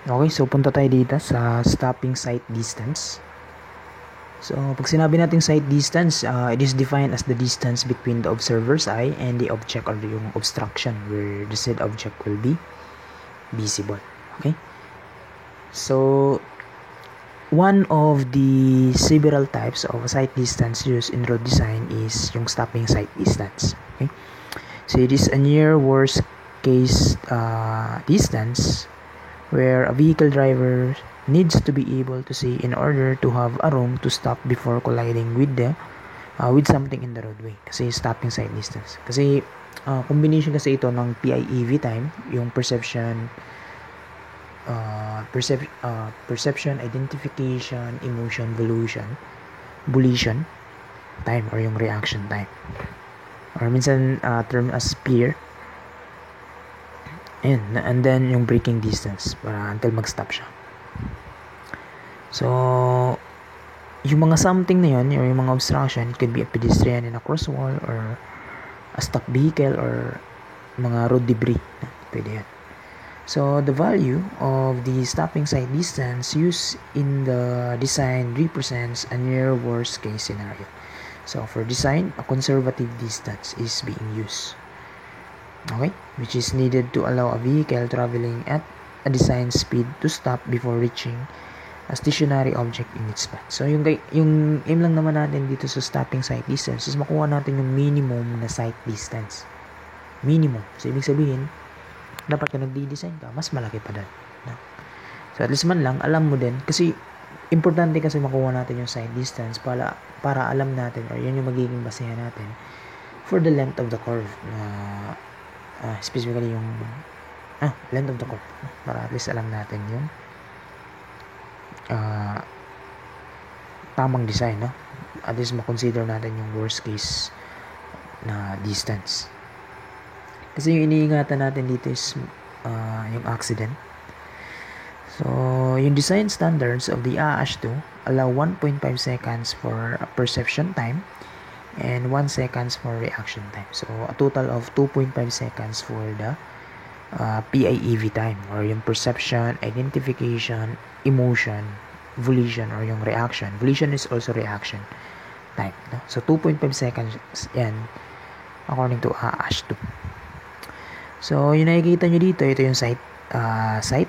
Okay, so punta tayo dito sa stopping sight distance. So, pag sinabi natin sight distance, it is defined as the distance between the observer's eye and the object or yung obstruction where the said object will be visible. Okay? So, one of the several types of sight distance used in road design is yung stopping sight distance. Okay? So, it is a near worst case distance where a vehicle driver needs to be able to see in order to have a room to stop before colliding with with something in the roadway. Kasi stopping sight distance. Kasi combination kasi ito ng PIEV time, yung perception, identification, emotion, volition time or yung reaction time. Or minsan term as peer. And then yung braking distance para until mag-stop siya. So, yung mga something na yun, or yung mga obstruction, it could be a pedestrian in a crosswalk or a stock vehicle or mga road debris. Pwede yan. So, the value of the stopping sight distance used in the design represents a near worst case scenario. So, for design, a conservative distance is being used. Okay, which is needed to allow a vehicle traveling at a design speed to stop before reaching a stationary object in its path. So yung aim lang naman natin dito sa stopping sight distance is makuha natin yung minimum na sight distance. Minimum. So ibig sabihin, dapat ka nagdi-design ka, mas malaki pa doon. So at least man lang, alam mo din, kasi importante kasi makuha natin yung sight distance para alam natin, or yun yung magiging basehan natin for the length of the curve na specifically yung length of the curve, para at least alam natin yung tamang design, no? At least makonsider natin yung worst case na distance. Kasi yung iniingatan natin dito is yung accident. So, yung design standards of the AASH2 allow 1.5 seconds for perception time and 1 seconds for reaction time. So, a total of 2.5 seconds for the PIEV time, or yung perception, identification, emotion, volition, or yung reaction. Volition is also reaction time. No? So, 2.5 seconds yan according to AASH2. So, yung nakikita nyo dito, ito yung sight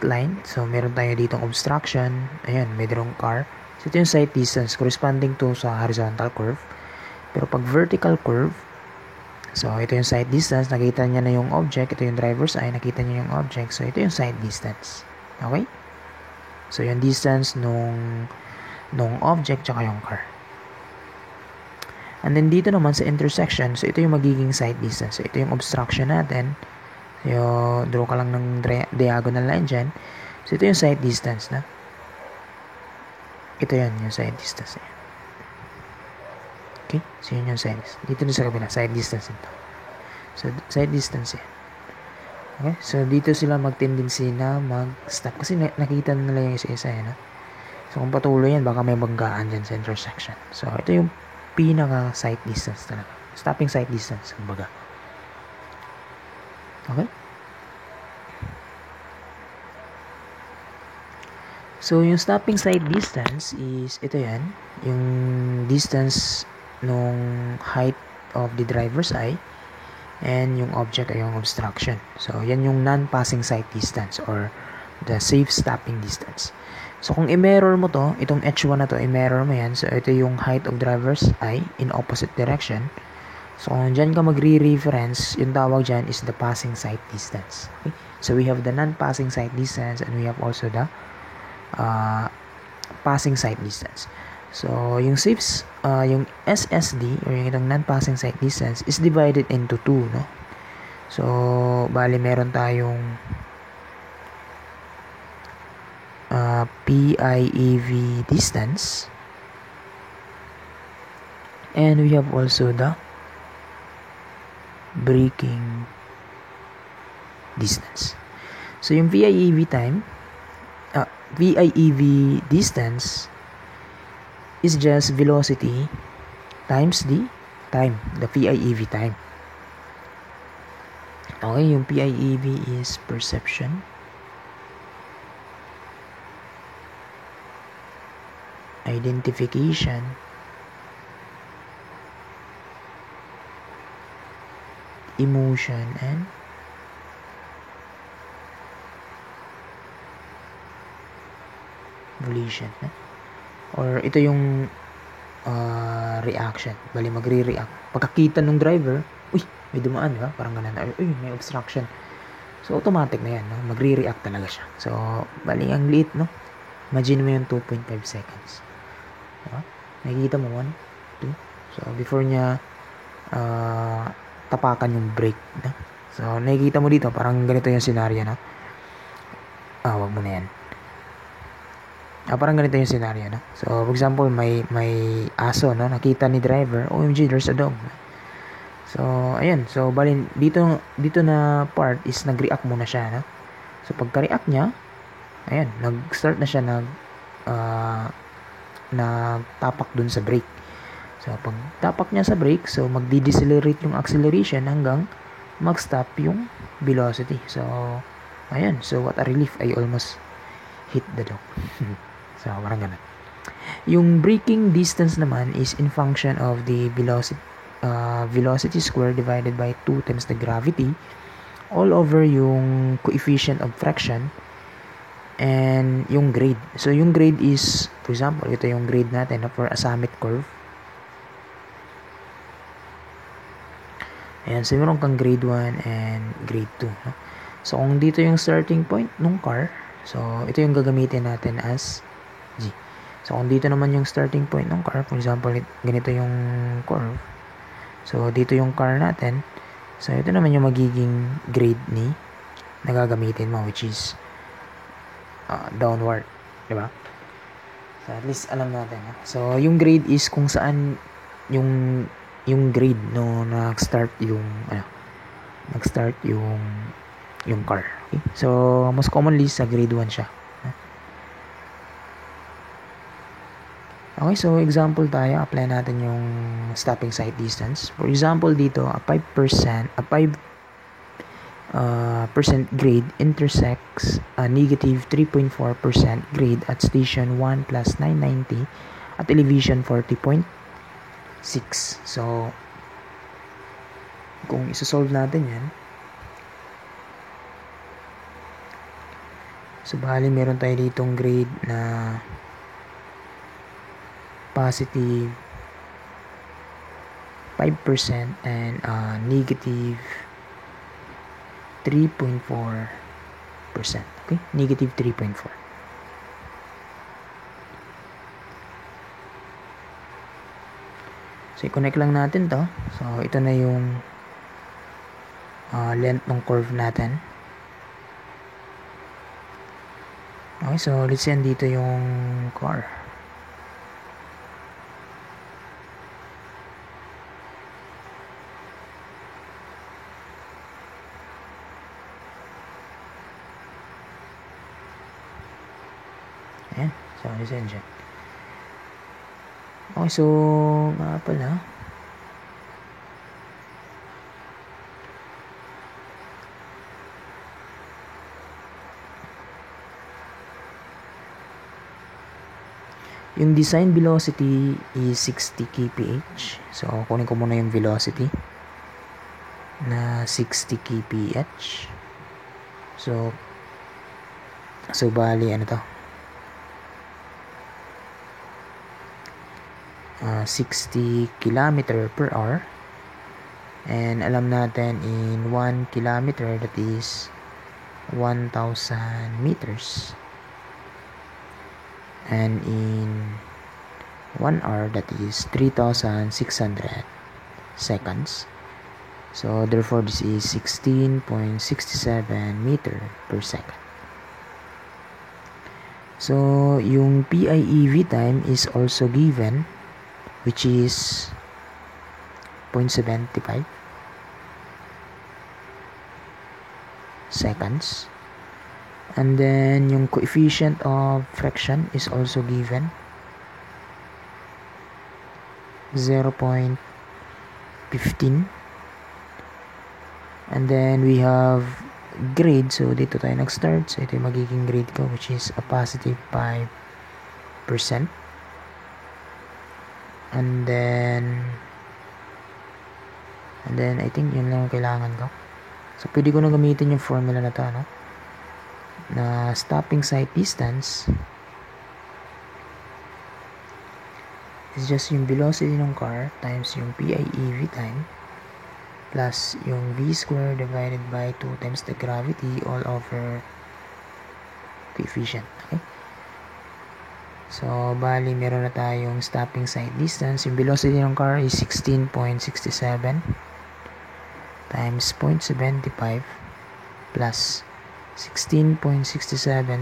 line. So, meron tayo ditong obstruction. Ayan, mayroong car. So, ito yung sight distance corresponding to sa horizontal curve. Pero pag vertical curve, so ito yung sight distance, nakita niya na yung object, ito yung driver's eye, nakita niya yung object, so ito yung sight distance. Okay? So yung distance nung object tsaka yung car. And then dito naman sa intersection, so ito yung magiging sight distance. So ito yung obstruction natin. So draw ka lang ng diagonal line dyan. So ito yung sight distance na. Ito yan, yung sight distance. Okay? So, yun yung size. Dito na sa kabila, side distance ito. So, side distance yan. Okay? So, dito sila mag-tendency na mag-stop. Kasi nakita nila yung isa-isa yan. So, kung patuloy yan, baka may banggaan dyan sa intersection. So, ito yung pinaka-side distance talaga. Stopping side distance, kumbaga. Okay? So, yung stopping side distance is, ito yan. Yung distance nung height of the driver's eye and yung object ay yung obstruction. So, yan yung non-passing sight distance or the safe stopping distance. So, kung i-mirror mo to, itong H1 na to, i-mirror mo yan. So, ito yung height of driver's eye in opposite direction. So, kung dyan ka magre-reference, yung tawag dyan is the passing sight distance. Okay? So, we have the non-passing sight distance and we have also the passing sight distance. So, yung yung SSD or yung itong non-passing sight distance is divided into two, no? So, bali meron tayong PIEV distance and we have also the braking distance. So, yung VIEV distance is just velocity times the time, the PIEV time. Okay, yung PIEV is perception identification, emotion, and volition. Or ito yung reaction. Bali, magre-react. Pagkakita ng driver, uy, may dumaan, di ba? Parang ganun. Uy, may obstruction. So, automatic na yan, no? Magre-react talaga siya. So, bali, ang liit, no? Imagine mo yung 2.5 seconds. Diba? Nakikita mo, 1, 2. So, before niya tapakan yung brake, no? So, nakikita mo dito, parang ganito yung scenario, no? Wag mo na yan. Parang ganito yung scenario, no? So, for example, may aso, no? Nakita ni driver, OMG, there's a dog. So, ayan. So, bali, dito na part is nag-react muna siya, no? So, pagka-react niya, ayan, nag-start na siya nagtapak dun sa brake. So, pag tapak niya sa brake, so magdi-decelerate yung acceleration hanggang mag-stop yung velocity. So, ayan. So, what a relief. I almost hit the dog. So, parang ganun. Yung braking distance naman is in function of the velocity square divided by 2 times the gravity all over yung coefficient of friction and yung grade. So, yung grade is, for example, ito yung grade natin for a summit curve. Ayan, so meron kang grade 1 and grade 2. No? So, kung dito yung starting point nung car, so, ito yung gagamitin natin as G. So, kung dito naman yung starting point ng car, for example, ganito yung curve. So, dito yung car natin. So, ito naman yung magiging grade na gagamitin mo, which is downward. Diba? So, at least alam natin. So, yung grade is kung saan yung grade no nag-start yung car. Okay? So, most commonly sa grade 1 siya. Okay, so example tayo, apply natin yung stopping sight distance. For example dito, a 5% grade intersects a negative 3.4% grade at station 1 plus 990 at elevation 40.6. So, kung isa-solve natin yan, so bali meron tayo ditong grade na positive 5% and negative 3.4%. Okay? Negative 3.4. So, i-connect lang natin to. So, ito na yung length ng curve natin. Okay, so let's say dito yung car. Ayan, so lisensya. Okay, so nga pala, yung design velocity is 60 kph. So, kunin ko muna yung velocity na 60 kph. So bali, ano to? 60 km per hour. And alam natin in 1 kilometer, that is 1,000 meters. And in 1 hour, that is 3,600 seconds. So, therefore, this is 16.67 meter per second. So, yung PIEV time is also given, which is 0.75 seconds. And then, yung coefficient of friction is also given, 0.15. And then, we have grade. So, dito tayo nag-start. So, ito yung magiging grade ko, which is a positive 5%. And then I think yun lang yung kailangan ko. So pwede ko na gamitin yung formula na to, no? Na stopping sight distance is just yung velocity ng car times yung PIEV time plus yung V square divided by 2 times the gravity all over coefficient. Okay? So, bali, meron na tayong stopping sight distance. Yung velocity ng car is 16.67 times 0.75 plus 16.67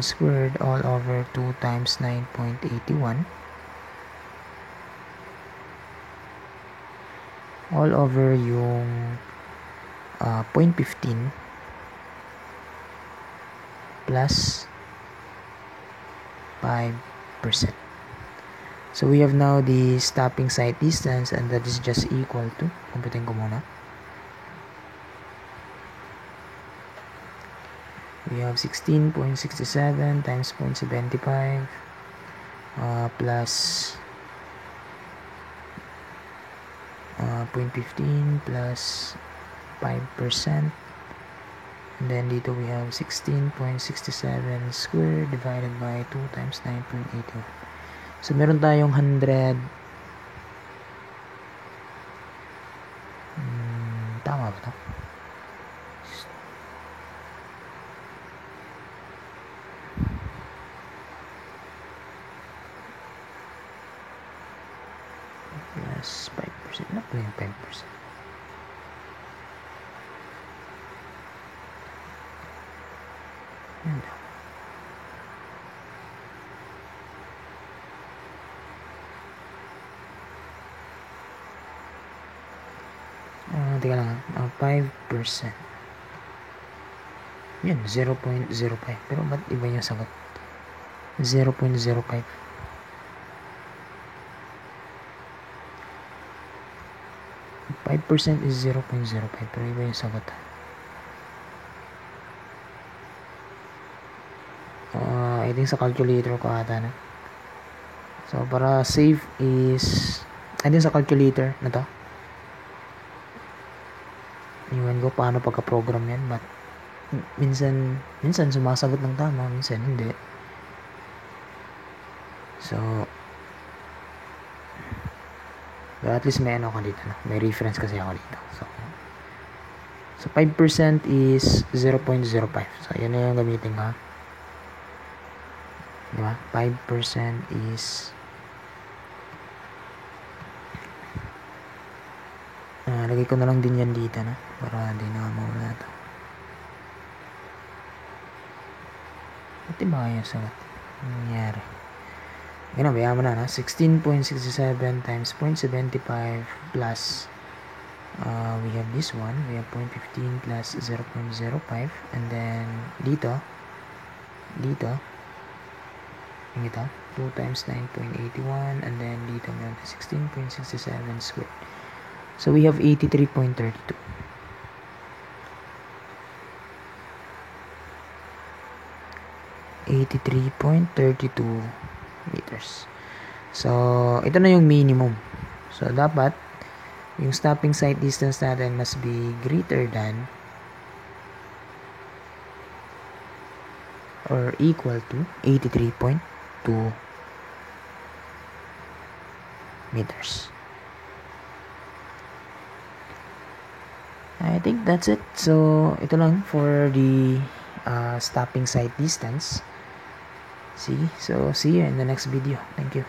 squared all over 2 times 9.81 all over yung 0.15 plus 5%. So we have now the stopping sight distance, and that is just equal to, kumputin ko muna. We have 16.67 times 0.75 plus 0.15 plus 5%. And then dito we have 16.67 squared divided by 2 times 9.81. So meron tayong 100. Tama ba ito? Plus 5%. Ano po yung 5%? Yan. Teka lang. 5%. Yan, 0.05. Pero ba't iba yung sagot? 0.05. 5% is 0.05. Pero iba yung sagot. I think sa calculator ko ata na. So, para safe is, I think sa calculator na to. Iwan ko paano pagka-program yan. But, minsan sumasagot ng tama, minsan hindi. So, but at least may ano ako dito. No? May reference kasi ako dito. So 5% is 0.05. So, yun na yung gamitin ko. Diba? 5% is lagay ko na lang din yan dito, no? Para hindi na mawala ito. Ito ba kaya sagot? Nangyari. Ganun, bayaman na, no? 16.67 times 0.75 plus we have this one. We have 0.15 plus 0.05. And then, dito, yung ito, 2 times 9.81. And then, dito, meron 16.67 squared. So, we have 83.32. 83.32 meters. So, ito na yung minimum. So, dapat, yung stopping sight distance natin must be greater than or equal to 83.2 meters. I think that's it. So, ito lang for the stopping sight distance. See you in the next video. Thank you.